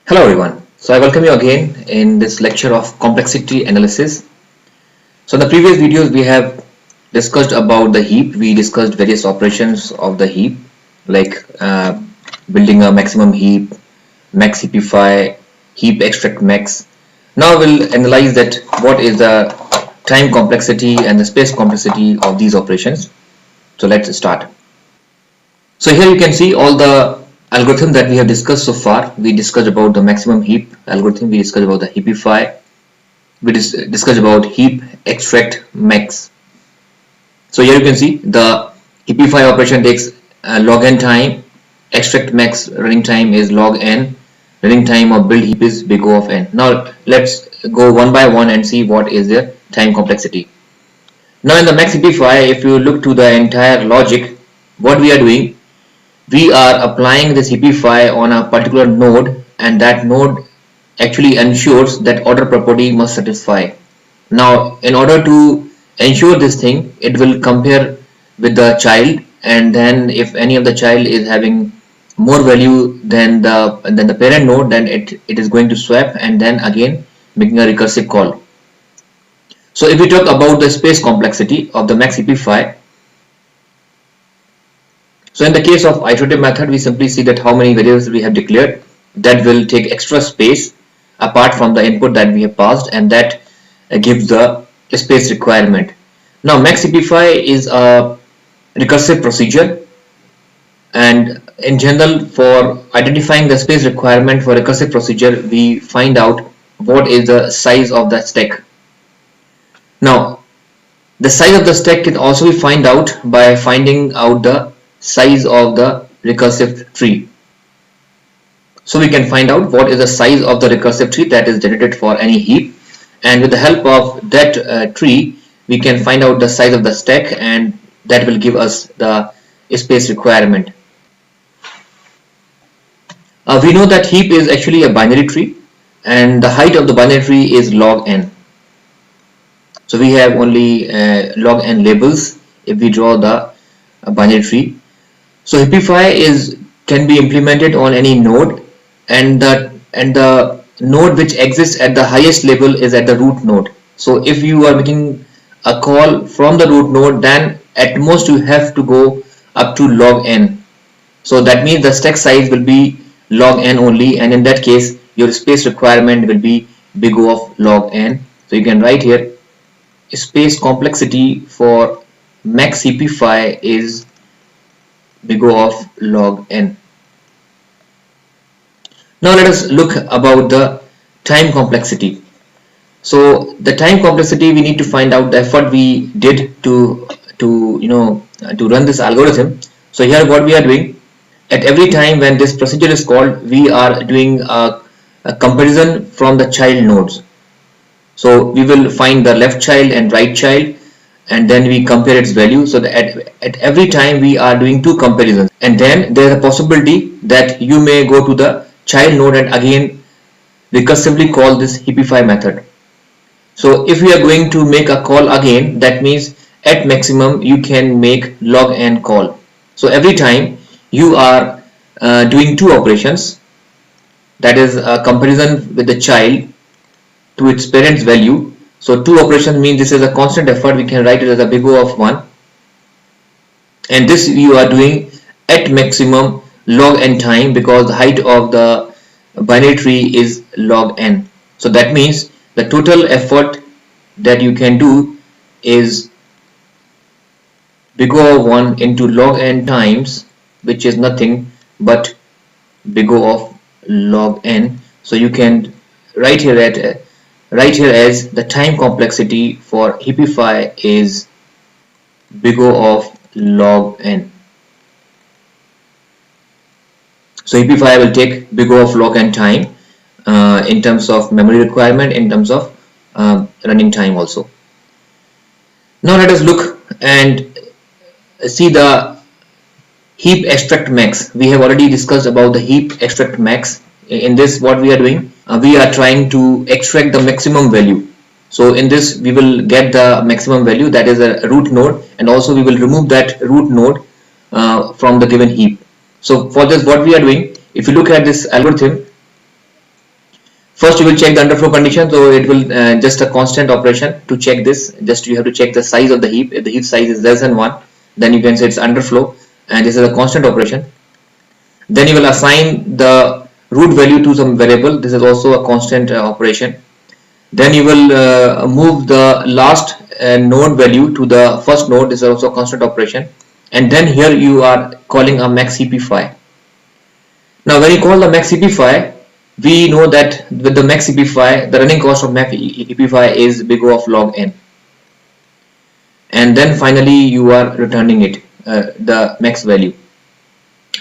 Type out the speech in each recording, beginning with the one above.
Hello everyone. So I welcome you again in this lecture of complexity analysis. So in the previous videos we have discussed about the heap. We discussed various operations of the heap like building a maximum heap, max heapify, heap extract max. Now we'll analyze that what is the time complexity and the space complexity of these operations. So let's start. So here you can see all the algorithm that we have discussed so far. We discussed about the maximum heap algorithm, we discussed about the heapify, we discussed about heap extract max. So here you can see the heapify operation takes log n time, extract max running time is log n, running time of build heap is big O of n. Now let's go one by one and see what is their time complexity. Now in the max heapify, if you look to the entire logic, what we are doing, we are applying this heapify on a particular node, and that node actually ensures that order property must satisfy. Now in order to ensure this thing, it will compare with the child, and then if any of the child is having more value than the parent node, then it is going to swap and then again making a recursive call. So if we talk about the space complexity of the max heapify, so in the case of iterative method, we simply see that how many variables we have declared that will take extra space apart from the input that we have passed, and that gives the space requirement. Now max heapify is a recursive procedure, and in general for identifying the space requirement for recursive procedure, we find out what is the size of the stack. Now the size of the stack can also be found out by finding out the size of the recursive tree. So we can find out what is the size of the recursive tree that is generated for any heap, and with the help of that tree we can find out the size of the stack, and that will give us the space requirement. We know that heap is actually a binary tree, and the height of the binary tree is log n. So we have only log n labels if we draw the binary tree. So heapify can be implemented on any node, and the node which exists at the highest level is at the root node. So if you are making a call from the root node, then at most you have to go up to log n. So that means the stack size will be log n only, and in that case your space requirement will be big O of log n. So you can write here space complexity for max heapify is big O of log n. Now let us look about the time complexity. So the time complexity, we need to find out the effort we did to run this algorithm. So here what we are doing, at every time when this procedure is called, we are doing a comparison from the child nodes. So we will find the left child and right child, and then we compare its value. So that at every time we are doing two comparisons, and then there is a possibility that you may go to the child node and again recursively call this heapify method. So if we are going to make a call again, that means at maximum you can make log n call. So every time you are doing two operations, that is a comparison with the child to its parent's value. So two operations means this is a constant effort. We can write it as a big O of 1, and this you are doing at maximum log n time, because the height of the binary tree is log n. So that means the total effort that you can do is big O of 1 into log n times, which is nothing but big O of log n. So you can write here as the time complexity for heapify is big O of log n. So heapify will take big O of log n time in terms of memory requirement, in terms of running time also. Now let us look and see the heap extract max. We have already discussed about the heap extract max. In this, what we are doing, we are trying to extract the maximum value. So in this we will get the maximum value, that is a root node, and also we will remove that root node from the given heap. So for this, what we are doing, if you look at this algorithm, First you will check the underflow condition, so it will just a constant operation to check this. Just you have to check the size of the heap. If the heap size is less than 1, then you can say it's underflow, and this is a constant operation. Then you will assign the root value to some variable. This is also a constant operation. Then you will move the last node value to the first node. This is also a constant operation. And then here you are calling a max cpfi. Now when you call the max cpfi, we know that with the max cpfi, the running cost of max cpfi is big O of log n. And then finally you are returning it, the max value.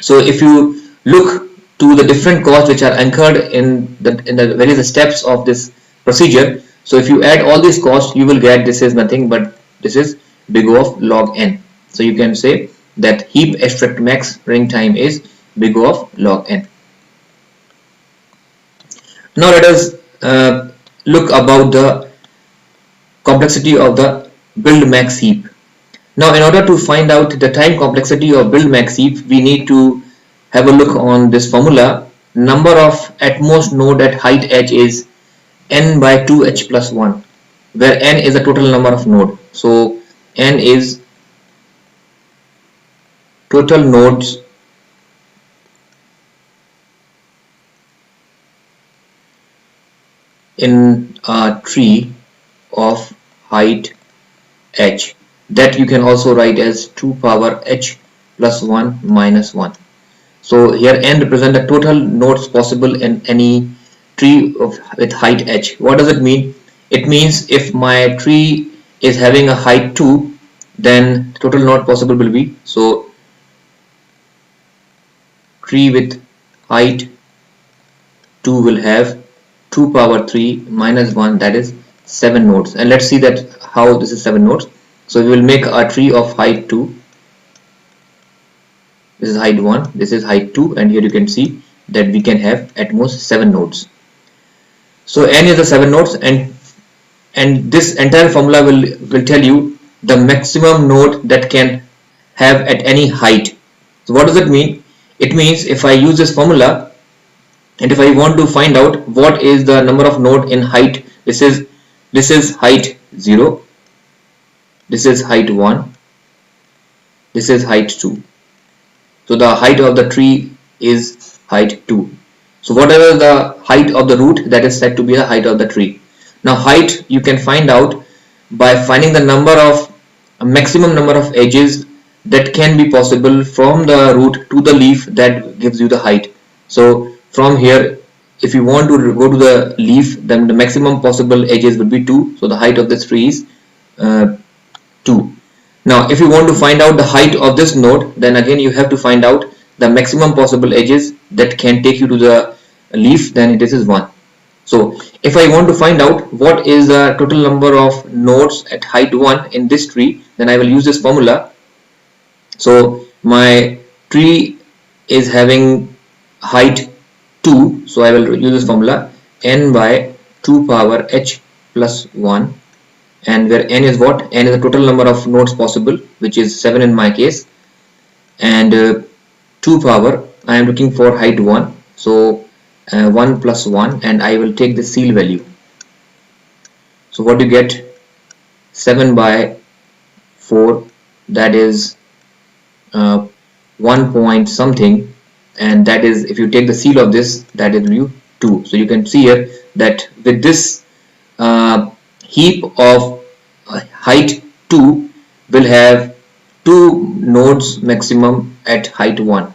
So if you look to the different costs which are anchored in the various steps of this procedure, so if you add all these costs, you will get this is nothing but this is big O of log n. So you can say that heap abstract max running time is big O of log n. Now let us look about the complexity of the build max heap. Now in order to find out the time complexity of build max heap, we need to have a look on this formula. Number of at most node at height h is n by 2h plus 1, where n is the total number of node. So n is total nodes in a tree of height h, that you can also write as 2 power h plus 1 minus 1. So here n represent the total nodes possible in any tree with height h. What does it mean? It means if my tree is having a height 2, then total node possible will be, so tree with height 2 will have 2 power 3 minus 1, that is 7 nodes. And let's see that how this is 7 nodes. So we will make a tree of height 2. This is height 1, this is height 2, and here you can see that we can have at most 7 nodes. So n is the 7 nodes, and this entire formula will tell you the maximum node that can have at any height. So what does it mean? It means if I use this formula, and if I want to find out what is the number of node in height, this is height 0, this is height 1, this is height 2. So the height of the tree is height 2. So whatever the height of the root, that is said to be the height of the tree. Now height you can find out by finding the number of maximum number of edges that can be possible from the root to the leaf, that gives you the height. So from here, if you want to go to the leaf, then the maximum possible edges will be 2. So the height of this tree is 2. Now if you want to find out the height of this node, then again you have to find out the maximum possible edges that can take you to the leaf, then this is 1. So if I want to find out what is the total number of nodes at height 1 in this tree, then I will use this formula. So my tree is having height 2, so I will use this formula, n by 2 power h plus 1, and where n is what? N is the total number of nodes possible, which is 7 in my case, and 2 power, I am looking for height 1, so 1 plus 1, and I will take the seal value. So what you get? 7 by 4, that is 1 point something, and that is, if you take the seal of this, that is you 2. So you can see here that with this heap of height 2 will have 2 nodes maximum at height 1.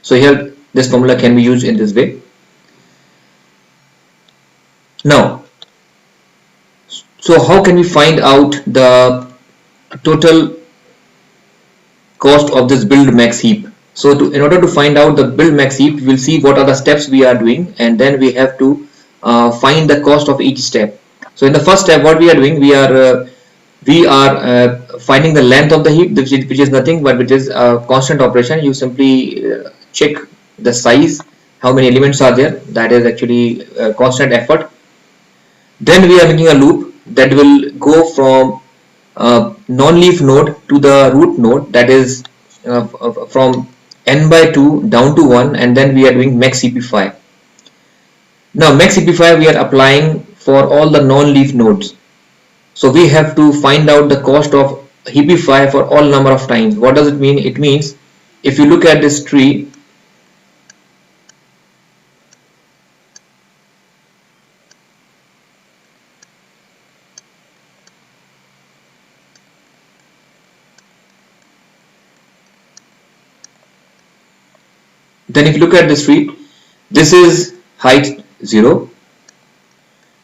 So here this formula can be used in this way. Now, so how can we find out the total cost of this build max heap? So in order to find out the build max heap, we will see what are the steps we are doing, and then we have to find the cost of each step. So in the first step, what we are doing, we are finding the length of the heap, which is nothing but which is a constant operation. You simply check the size, how many elements are there, that is actually a constant effort. Then we are making a loop that will go from non-leaf node to the root node, that is from n by 2 down to 1, and then we are doing max cpfi. Now max EP5 we are applying for all the non-leaf nodes. So we have to find out the cost of EP5 for all number of times. What does it mean? It means if you look at this tree, then if you look at this tree, this is height 0,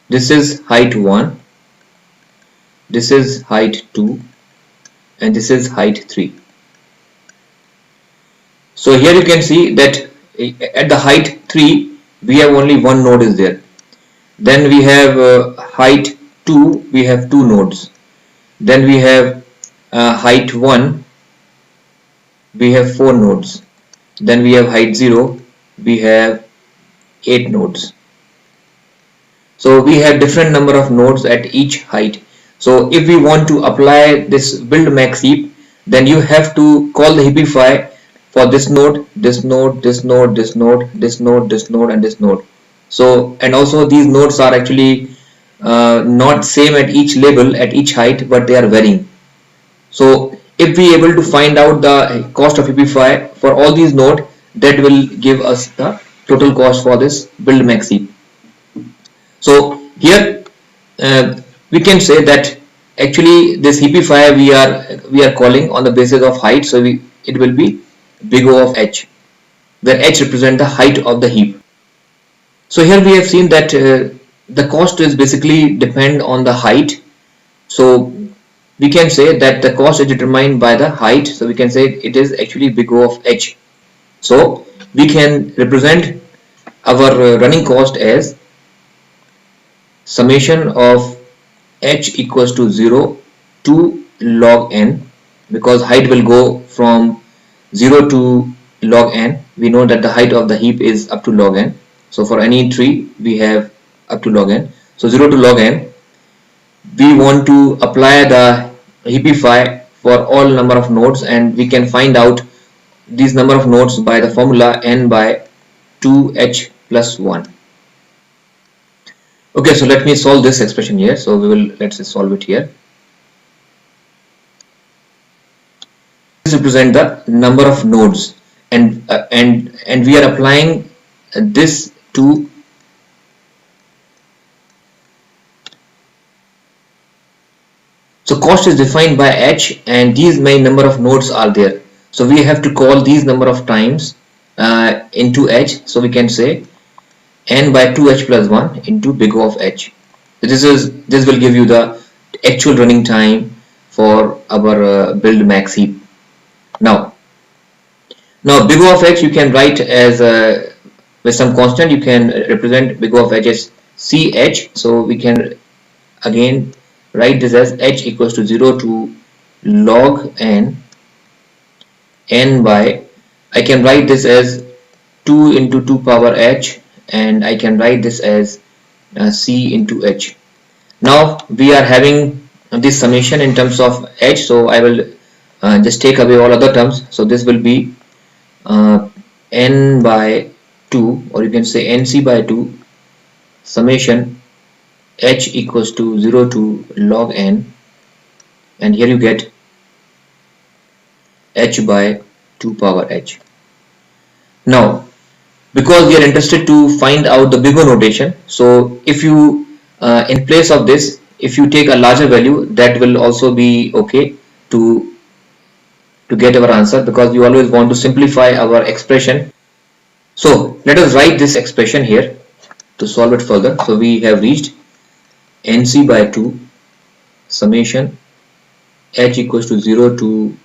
this is height 1, this is height 2, and this is height 3. So here you can see that at the height 3 we have only one node is there. Then we have height 2, we have two nodes. Then we have height 1, we have 4 nodes. Then we have height 0, we have 8 nodes. So we have different number of nodes at each height. So if we want to apply this build max heap, then you have to call the heapify for this node, this node, this node, this node, this node, this node, and this node. So, and also these nodes are actually not same at each level, at each height, but they are varying. So if we able to find out the cost of heapify for all these nodes, that will give us the total cost for this build max heap. So here we can say that actually this heapify we are calling on the basis of height. So it will be big O of h, where h represent the height of the heap. So here we have seen that the cost is basically depend on the height. So we can say that the cost is determined by the height. So we can say it is actually big O of h. So we can represent our running cost as summation of h equals to 0 to log n, because height will go from 0 to log n. We know that the height of the heap is up to log n. So for any tree we have up to log n. So 0 to log n, we want to apply the heapify for all number of nodes, and we can find out these number of nodes by the formula n by 2h plus 1. Okay, so let me solve this expression here. So let's solve it here. This represent the number of nodes, and we are applying this to so cost is defined by h, and these many number of nodes are there. So we have to call these number of times into h. So we can say n by 2h plus 1 into big O of h. So this will give you the actual running time for our build max heap. Now big O of h you can write as with some constant. You can represent big O of h as ch. So we can again write this as h equals to 0 to log n by, I can write this as 2 into 2 power h, and I can write this as c into h. Now we are having this summation in terms of h, so I will just take away all other terms. So this will be n by 2, or you can say nc by 2 summation h equals to 0 to log n, and here you get h by 2 power h. Now because we are interested to find out the big O notation, so if you in place of this, if you take a larger value, that will also be okay to get our answer, because we always want to simplify our expression. So let us write this expression here to solve it further. So we have reached nc by 2 summation h equals to 0 to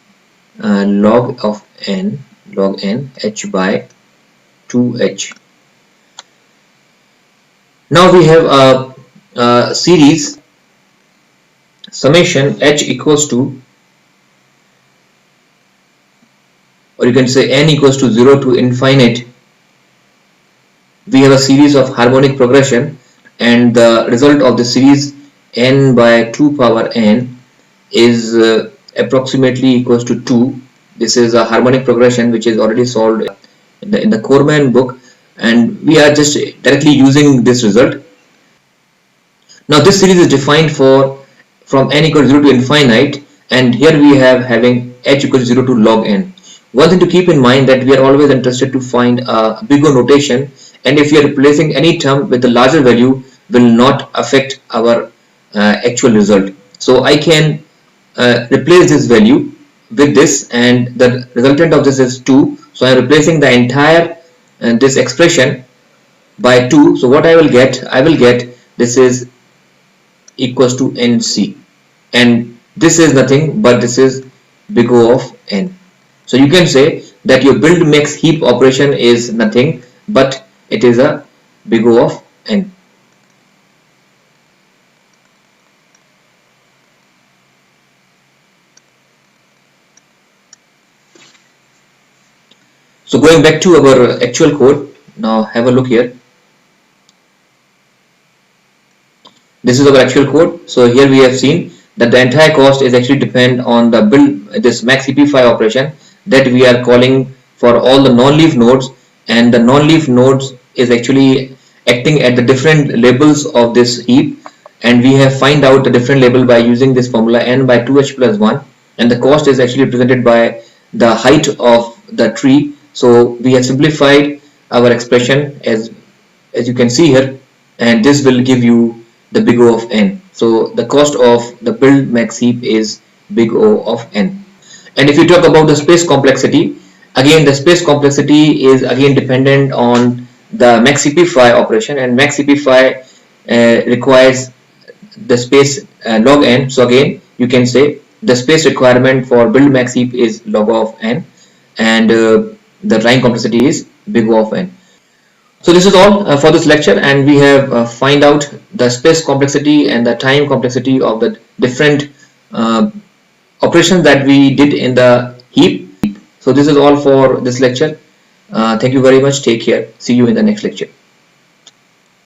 log n h by 2h. Now we have a series summation h equals to, or you can say n equals to 0 to infinite. We have a series of harmonic progression, and the result of the series n by 2 power n is approximately equals to 2. This is a harmonic progression which is already solved in the Corman book. and we are just directly using this result. Now this series is defined from n equals 0 to infinite, and here we have having h equals 0 to log n. One thing to keep in mind that we are always interested to find a big O notation, and if we are replacing any term with a larger value will not affect our actual result. So I can replace this value with this, and the resultant of this is 2. So I am replacing the entire this expression by 2. So what I will get this is equals to nc, and this is nothing but this is big O of n. So you can say that your build max heap operation is nothing but it is a big O of n. So going back to our actual code, now have a look here. This is our actual code. So here we have seen that the entire cost is actually depend on the build this max heapify operation that we are calling for all the non-leaf nodes, and the non-leaf nodes is actually acting at the different labels of this heap, and we have find out the different label by using this formula n by 2h plus 1, and the cost is actually represented by the height of the tree. So we have simplified our expression as you can see here, and this will give you the big O of n. So the cost of the build max heap is big O of n. And if you talk about the space complexity, again the space complexity is again dependent on the max heapify operation, and max heapify requires the space log n. So again you can say the space requirement for build max heap is log of n, and the time complexity is big O of n. So this is all for this lecture, and we have find out the space complexity and the time complexity of the different operations that we did in the heap. So this is all for this lecture. Thank you very much. Take care. See you in the next lecture.